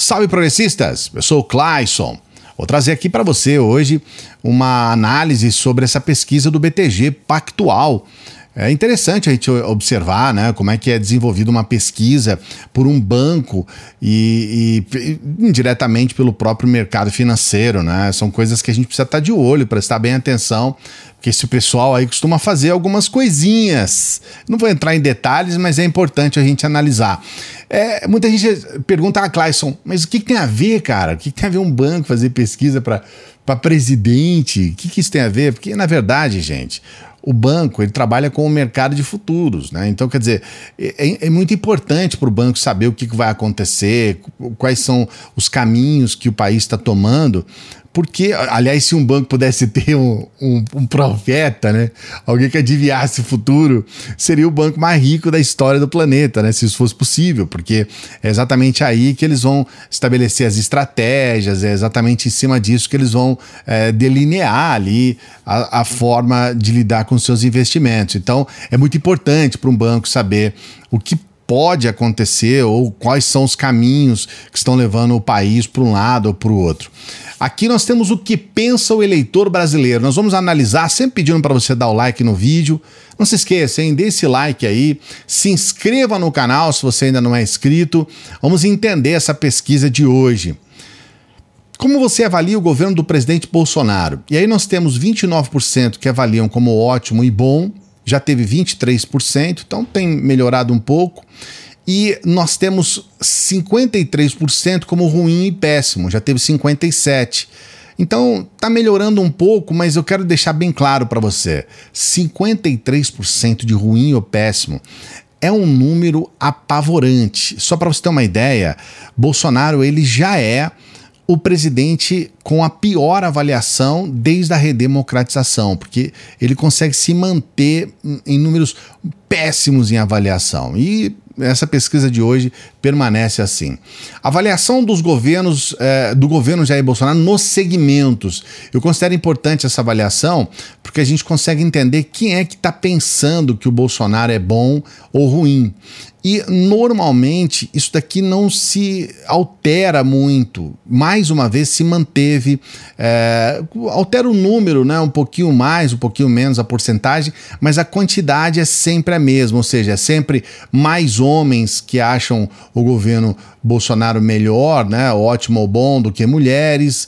Salve progressistas, eu sou o Clayson. Vou trazer aqui para você hoje uma análise sobre essa pesquisa do BTG Pactual. É interessante a gente observar, né, como é que é desenvolvida uma pesquisa por um banco e indiretamente pelo próprio mercado financeiro, né? São coisas que a gente precisa estar de olho, prestar bem atenção, porque esse pessoal aí costuma fazer algumas coisinhas. Não vou entrar em detalhes, mas é importante a gente analisar. Muita gente pergunta, Clayson, mas o que tem a ver, cara? O que tem a ver um banco fazer pesquisa para presidente? O que isso tem a ver? Porque, na verdade, gente, o banco ele trabalha com o mercado de futuros, né? Então, quer dizer, é muito importante para o banco saber o que vai acontecer, quais são os caminhos que o país está tomando, porque, aliás, se um banco pudesse ter um profeta, né? Alguém que adivinhasse o futuro, seria o banco mais rico da história do planeta, né? Se isso fosse possível, porque é exatamente aí que eles vão estabelecer as estratégias, é exatamente em cima disso que eles vão delinear ali a forma de lidar com seus investimentos. Então, é muito importante para um banco saber o que pode acontecer ou quais são os caminhos que estão levando o país para um lado ou para o outro. Aqui nós temos o que pensa o eleitor brasileiro. Nós vamos analisar, sempre pedindo para você dar o like no vídeo. Não se esqueça, hein? Dê esse like aí, se inscreva no canal se você ainda não é inscrito. Vamos entender essa pesquisa de hoje. Como você avalia o governo do presidente Bolsonaro? E aí nós temos 29% que avaliam como ótimo e bom, já teve 23%, então tem melhorado um pouco. E nós temos 53% como ruim e péssimo, já teve 57%. Então tá melhorando um pouco, mas eu quero deixar bem claro para você, 53% de ruim ou péssimo é um número apavorante. Só para você ter uma ideia, Bolsonaro ele já é o presidente com a pior avaliação desde a redemocratização, porque ele consegue se manter em números péssimos em avaliação. E essa pesquisa de hoje permanece assim. Avaliação dos governos, do governo Jair Bolsonaro nos segmentos. Eu considero importante essa avaliação porque a gente consegue entender quem é que está pensando que o Bolsonaro é bom ou ruim. E normalmente isso daqui não se altera muito. Mais uma vez se manteve, altera o número, né? Um pouquinho mais, um pouquinho menos a porcentagem, mas a quantidade é sempre a mesma, ou seja, é sempre mais homens que acham o governo Bolsonaro melhor, né? Ótimo ou bom do que mulheres.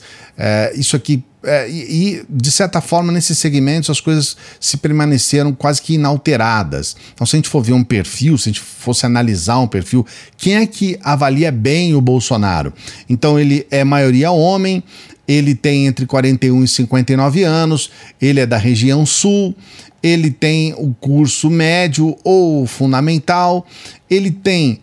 Isso aqui e de certa forma nesses segmentos as coisas se permaneceram quase que inalteradas. Então se a gente for ver um perfil, se a gente fosse analisar um perfil, quem é que avalia bem o Bolsonaro? Então ele é maioria homem, ele tem entre 41 e 59 anos, ele é da região sul, ele tem o curso médio ou fundamental, ele tem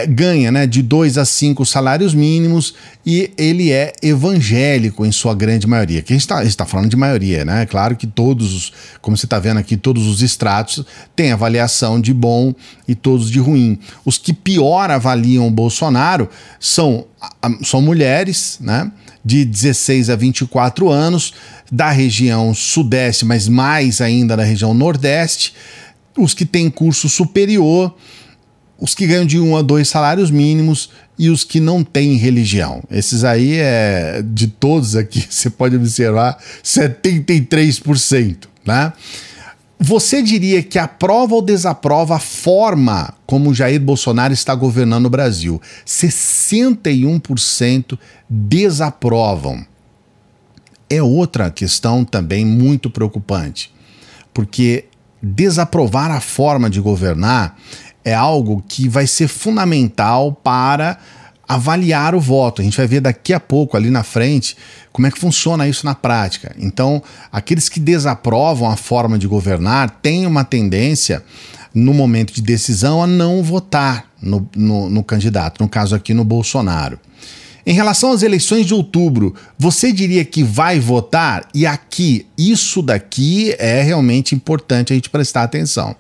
ganha, né, de 2 a 5 salários mínimos e ele é evangélico em sua grande maioria. Que a gente está falando de maioria, né? Claro que todos, como você está vendo aqui, todos os estratos têm avaliação de bom e todos de ruim. Os que pior avaliam o Bolsonaro são mulheres, né? De 16 a 24 anos, da região sudeste, mas mais ainda da região nordeste, os que têm curso superior, os que ganham de 1 a 2 salários mínimos e os que não têm religião. Esses aí, de todos aqui, você pode observar, 73%, né? Você diria que aprova ou desaprova a forma como Jair Bolsonaro está governando o Brasil? 61% desaprovam. É outra questão também muito preocupante, porque desaprovar a forma de governar é algo que vai ser fundamental para avaliar o voto. A gente vai ver daqui a pouco, ali na frente, como é que funciona isso na prática. Então, aqueles que desaprovam a forma de governar têm uma tendência, no momento de decisão, a não votar no candidato, no caso aqui no Bolsonaro. Em relação às eleições de outubro, você diria que vai votar? E aqui, isso daqui é realmente importante a gente prestar atenção.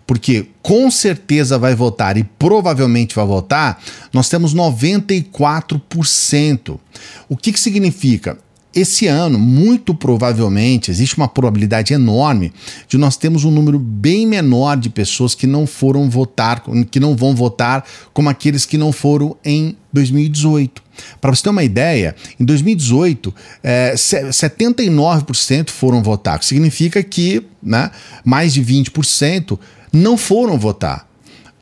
Porque com certeza vai votar e provavelmente vai votar, nós temos 94%. O que significa? Esse ano, muito provavelmente, existe uma probabilidade enorme de nós termos um número bem menor de pessoas que não foram votar, que não vão votar como aqueles que não foram em 2018. Para você ter uma ideia, em 2018, 79% foram votar, o que significa que, né, mais de 20% não foram votar.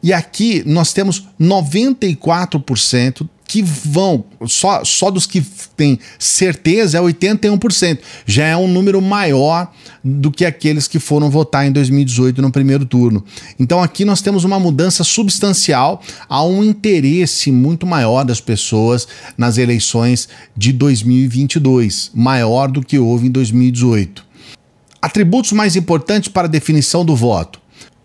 E aqui nós temos 94% que vão, só dos que têm certeza é 81%. Já é um número maior do que aqueles que foram votar em 2018 no primeiro turno. Então aqui nós temos uma mudança substancial, há um interesse muito maior das pessoas nas eleições de 2022, maior do que houve em 2018. Atributos mais importantes para a definição do voto.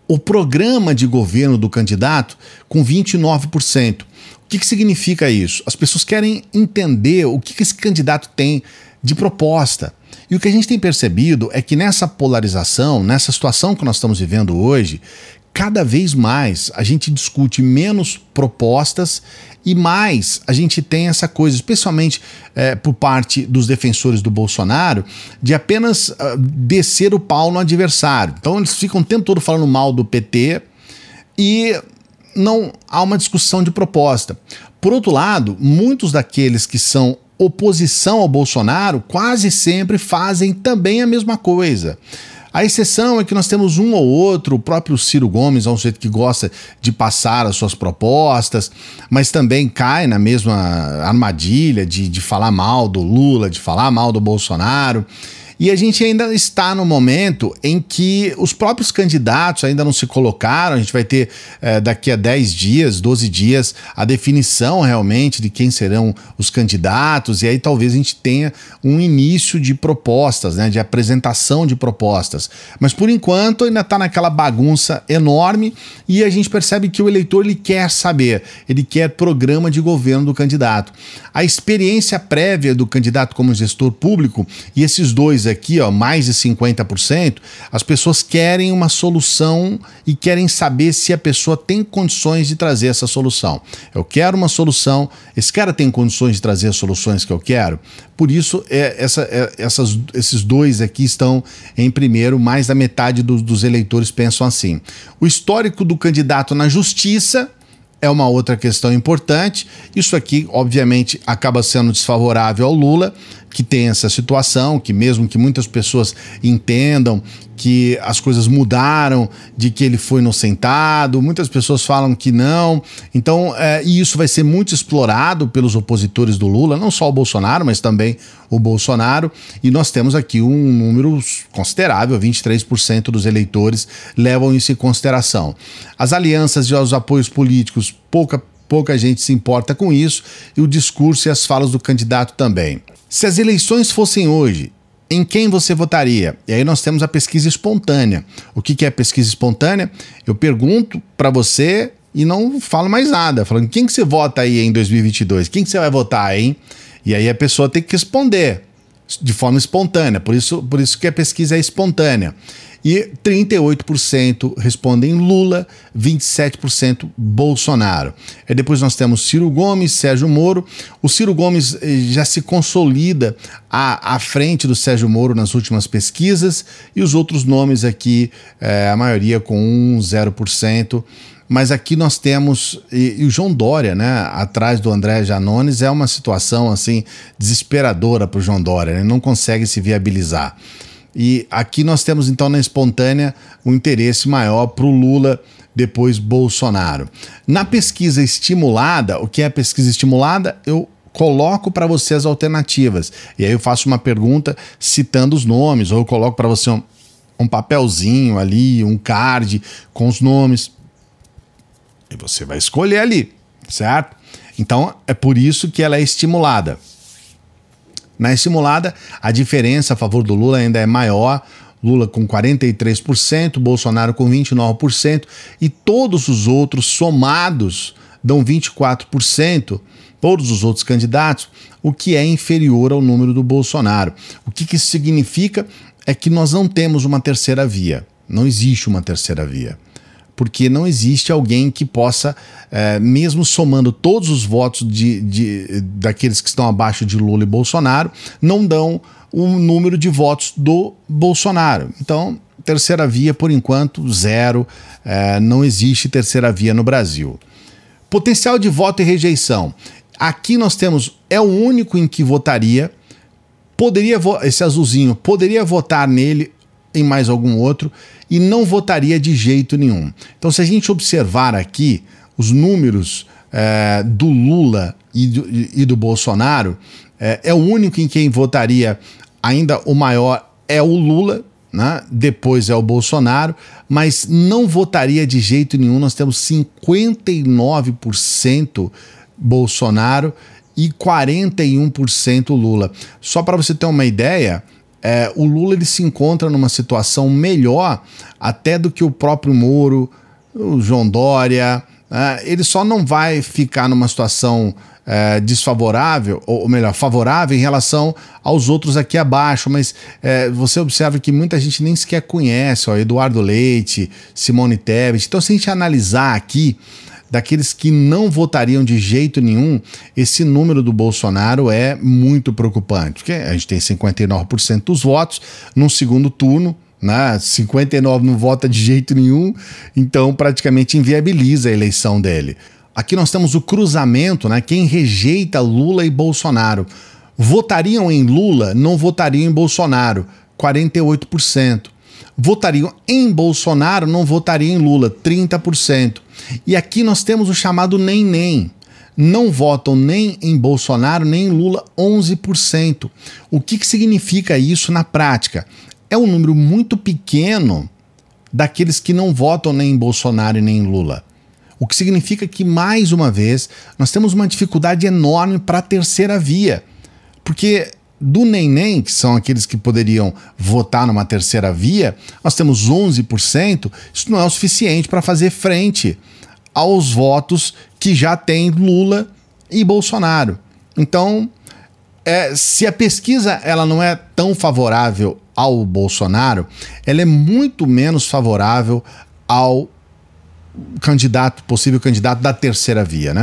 O programa de governo do candidato com 29%. O que significa isso? As pessoas querem entender o que esse candidato tem de proposta. E o que a gente tem percebido é que nessa polarização, nessa situação que nós estamos vivendo hoje, cada vez mais a gente discute menos propostas e mais a gente tem essa coisa, especialmente por parte dos defensores do Bolsonaro, de apenas descer o pau no adversário. Então eles ficam o tempo todo falando mal do PT e não há uma discussão de proposta. Por outro lado, muitos daqueles que são oposição ao Bolsonaro quase sempre fazem também a mesma coisa. A exceção é que nós temos um ou outro, o próprio Ciro Gomes é um sujeito que gosta de passar as suas propostas, mas também cai na mesma armadilha de falar mal do Lula, de falar mal do Bolsonaro. E a gente ainda está no momento em que os próprios candidatos ainda não se colocaram. A gente vai ter daqui a 10 dias, 12 dias, a definição realmente de quem serão os candidatos, e aí talvez a gente tenha um início de propostas, né, de apresentação de propostas. Mas por enquanto ainda está naquela bagunça enorme e a gente percebe que o eleitor ele quer saber, ele quer programa de governo do candidato. A experiência prévia do candidato como gestor público, e esses dois aqui, ó, mais de 50%, as pessoas querem uma solução e querem saber se a pessoa tem condições de trazer essa solução. Eu quero uma solução, esse cara tem condições de trazer as soluções que eu quero? Por isso, esses dois aqui estão em primeiro, mais da metade dos eleitores pensam assim. O histórico do candidato na justiça é uma outra questão importante. Isso aqui, obviamente, acaba sendo desfavorável ao Lula, que tem essa situação, que mesmo que muitas pessoas entendam que as coisas mudaram, de que ele foi inocentado, muitas pessoas falam que não. Então, e isso vai ser muito explorado pelos opositores do Lula, não só o Bolsonaro, mas também o Bolsonaro. E nós temos aqui um número considerável, 23% dos eleitores levam isso em consideração. As alianças e os apoios políticos, pouca gente se importa com isso, e o discurso e as falas do candidato também. Se as eleições fossem hoje, em quem você votaria? E aí nós temos a pesquisa espontânea. O que é pesquisa espontânea? Eu pergunto para você e não falo mais nada, falando quem que você vota aí em 2022? Quem que você vai votar, hein? E aí a pessoa tem que responder de forma espontânea, por isso que a pesquisa é espontânea. E 38% respondem Lula, 27% Bolsonaro. E depois nós temos Ciro Gomes, Sérgio Moro. O Ciro Gomes já se consolida à frente do Sérgio Moro nas últimas pesquisas, e os outros nomes aqui, a maioria com 0%. Mas aqui nós temos, e o João Dória, né, atrás do André Janones, é uma situação assim desesperadora para o João Dória, ele não consegue se viabilizar. E aqui nós temos então na espontânea um interesse maior para o Lula, depois Bolsonaro. Na pesquisa estimulada, o que é a pesquisa estimulada? Eu coloco para você as alternativas, e aí eu faço uma pergunta citando os nomes, ou eu coloco para você um papelzinho ali, um card com os nomes, e você vai escolher ali, certo? Então é por isso que ela é estimulada. Na estimulada, a diferença a favor do Lula ainda é maior, Lula com 43%, Bolsonaro com 29%, e todos os outros somados dão 24%, todos os outros candidatos, o que é inferior ao número do Bolsonaro. O que isso significa é que nós não temos uma terceira via, não existe uma terceira via. Porque não existe alguém que possa, mesmo somando todos os votos daqueles que estão abaixo de Lula e Bolsonaro, não dão o número de votos do Bolsonaro. Então, terceira via, por enquanto, zero. Não existe terceira via no Brasil. Potencial de voto e rejeição. Aqui nós temos, é o único em que votaria, esse azulzinho, poderia votar nele em mais algum outro e não votaria de jeito nenhum. Então, se a gente observar aqui os números do Lula e do Bolsonaro, é o único em quem votaria, ainda o maior é o Lula, né? Depois é o Bolsonaro, mas não votaria de jeito nenhum. Nós temos 59% Bolsonaro e 41% Lula. Só para você ter uma ideia, o Lula ele se encontra numa situação melhor até do que o próprio Moro, o João Dória. Ele só não vai ficar numa situação desfavorável, ou melhor, favorável em relação aos outros aqui abaixo, mas você observa que muita gente nem sequer conhece, Eduardo Leite, Simone Tebet. Então, se a gente analisar aqui, daqueles que não votariam de jeito nenhum, esse número do Bolsonaro é muito preocupante, porque a gente tem 59% dos votos no segundo turno, 59 não vota de jeito nenhum, então praticamente inviabiliza a eleição dele. Aqui nós temos o cruzamento, quem rejeita Lula e Bolsonaro. Votariam em Lula, não votariam em Bolsonaro, 48%. Votariam em Bolsonaro, não votariam em Lula, 30%. E aqui nós temos o chamado nem. Não votam nem em Bolsonaro, nem em Lula, 11%. O que significa isso na prática? É um número muito pequeno daqueles que não votam nem em Bolsonaro e nem em Lula. O que significa que, mais uma vez, nós temos uma dificuldade enorme para a terceira via. Porque do nem, que são aqueles que poderiam votar numa terceira via, nós temos 11%, isso não é o suficiente para fazer frente aos votos que já tem Lula e Bolsonaro. Então, se a pesquisa ela não é tão favorável ao Bolsonaro, ela é muito menos favorável ao possível candidato da terceira via,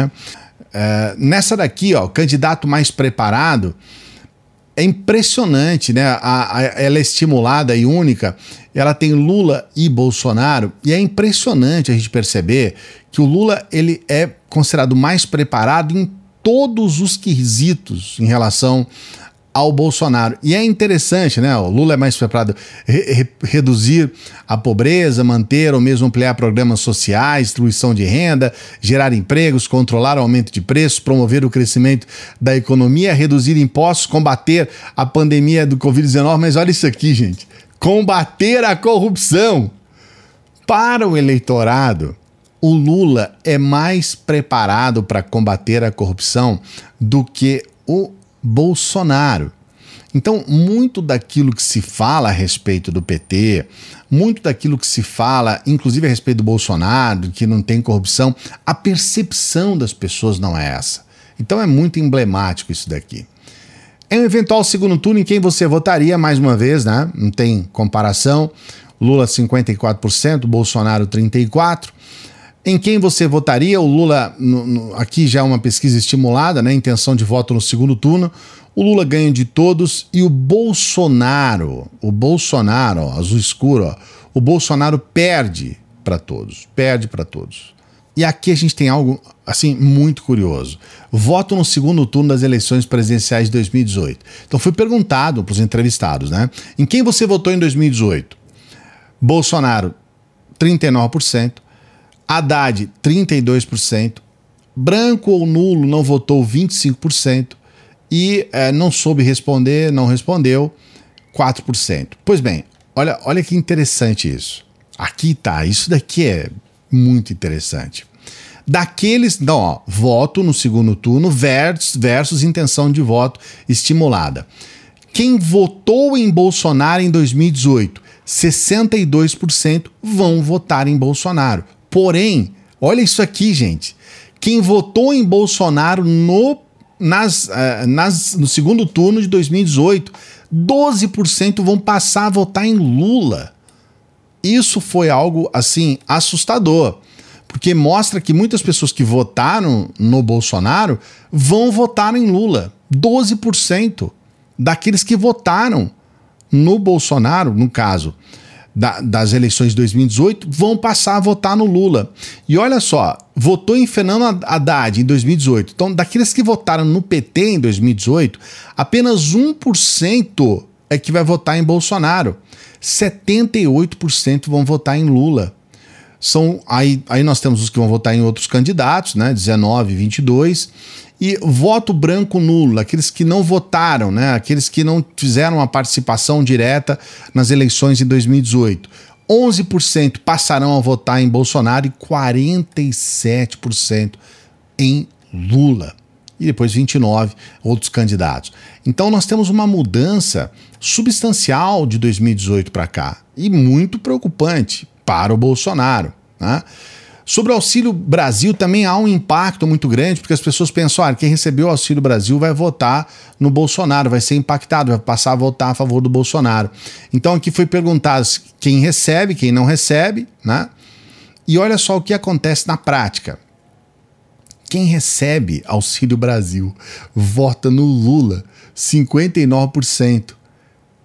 nessa daqui, candidato mais preparado, é impressionante, ela é estimulada e única, ela tem Lula e Bolsonaro, e é impressionante a gente perceber que o Lula ele é considerado mais preparado em todos os quesitos em relação ao Bolsonaro. E é interessante, o Lula é mais preparado reduzir a pobreza, manter ou mesmo ampliar programas sociais, distribuição de renda, gerar empregos, controlar o aumento de preços, promover o crescimento da economia, reduzir impostos, combater a pandemia do Covid-19. Mas olha isso aqui, gente. Combater a corrupção. Para o eleitorado, o Lula é mais preparado para combater a corrupção do que o Bolsonaro. Então, muito daquilo que se fala a respeito do PT, muito daquilo que se fala, inclusive a respeito do Bolsonaro, que não tem corrupção, a percepção das pessoas não é essa. Então é muito emblemático isso daqui. Em um eventual segundo turno, em quem você votaria, mais uma vez, não tem comparação, Lula 54%, Bolsonaro 34%. Em quem você votaria? O Lula, aqui já é uma pesquisa estimulada, intenção de voto no segundo turno. O Lula ganha de todos e o Bolsonaro, azul escuro, o Bolsonaro perde para todos, E aqui a gente tem algo, assim, muito curioso. Voto no segundo turno das eleições presidenciais de 2018. Então foi perguntado para os entrevistados, em quem você votou em 2018? Bolsonaro, 39%. Haddad, 32%, branco ou nulo não votou 25% e não soube responder, não respondeu 4%. Pois bem, olha que interessante isso. Aqui tá, isso daqui é muito interessante. Daqueles, voto no segundo turno versus intenção de voto estimulada. Quem votou em Bolsonaro em 2018, 62% vão votar em Bolsonaro. Porém, olha isso aqui, gente. Quem votou em Bolsonaro no segundo turno de 2018, 12% vão passar a votar em Lula. Isso foi algo, assim, assustador. Porque mostra que muitas pessoas que votaram no Bolsonaro vão votar em Lula. 12% daqueles que votaram no Bolsonaro, no caso, das eleições de 2018 vão passar a votar no Lula. E olha só, votou em Fernando Haddad em 2018. Então, daqueles que votaram no PT em 2018, apenas 1% é que vai votar em Bolsonaro. 78% vão votar em Lula. Aí nós temos os que vão votar em outros candidatos, né? 19, 22. E voto branco nulo, aqueles que não votaram, né? Aqueles que não fizeram uma participação direta nas eleições de 2018. 11% passarão a votar em Bolsonaro e 47% em Lula. E depois 29 outros candidatos. Então nós temos uma mudança substancial de 2018 para cá e muito preocupante para o Bolsonaro, né? Sobre o Auxílio Brasil também há um impacto muito grande, porque as pessoas pensam, quem recebeu o Auxílio Brasil vai votar no Bolsonaro, vai ser impactado, vai passar a votar a favor do Bolsonaro. Então aqui foi perguntado quem recebe, quem não recebe, né? E olha só o que acontece na prática. Quem recebe Auxílio Brasil vota no Lula, 59%.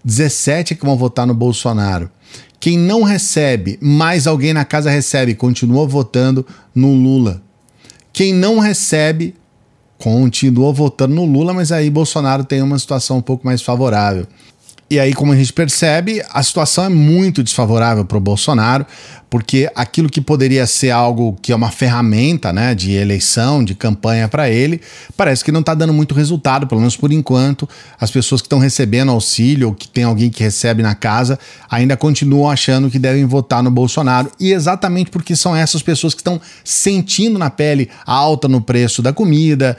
17% é que vão votar no Bolsonaro. Quem não recebe, mais alguém na casa recebe, continua votando no Lula. Quem não recebe, continua votando no Lula, mas aí Bolsonaro tem uma situação um pouco mais favorável. E aí, como a gente percebe, a situação é muito desfavorável para o Bolsonaro, porque aquilo que poderia ser algo que é uma ferramenta, né, de eleição, de campanha para ele, parece que não está dando muito resultado, pelo menos por enquanto. As pessoas que estão recebendo auxílio, ou que tem alguém que recebe na casa, ainda continuam achando que devem votar no Bolsonaro, e exatamente porque são essas pessoas que estão sentindo na pele a alta no preço da comida,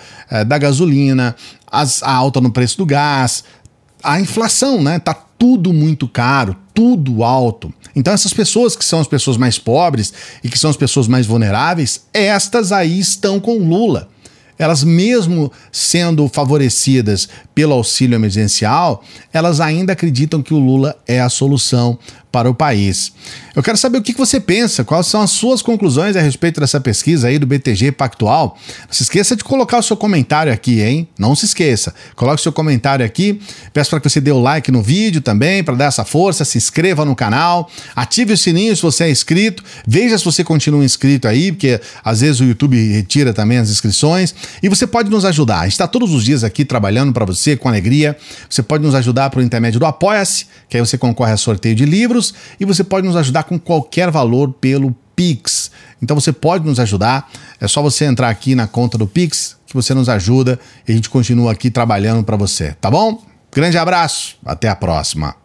da gasolina, a alta no preço do gás, a inflação, né? Tá tudo muito caro, tudo alto. Então essas pessoas que são as pessoas mais pobres e que são as pessoas mais vulneráveis, estas aí estão com Lula. Elas mesmo sendo favorecidas pelo auxílio emergencial, elas ainda acreditam que o Lula é a solução para o país. Eu quero saber o que você pensa, quais são as suas conclusões a respeito dessa pesquisa aí do BTG Pactual. Não se esqueça de colocar o seu comentário aqui, hein? Não se esqueça. Coloque o seu comentário aqui. Peço para que você dê o like no vídeo também, para dar essa força, se inscreva no canal, ative o sininho se você é inscrito, veja se você continua inscrito aí, porque às vezes o YouTube retira também as inscrições, e você pode nos ajudar. A gente está todos os dias aqui trabalhando para você com alegria. Você pode nos ajudar por intermédio do Apoia-se, que aí você concorre a sorteio de livros, e você pode nos ajudar com qualquer valor pelo Pix. Então você pode nos ajudar, é só você entrar aqui na conta do Pix, que você nos ajuda e a gente continua aqui trabalhando para você, tá bom? Grande abraço, até a próxima.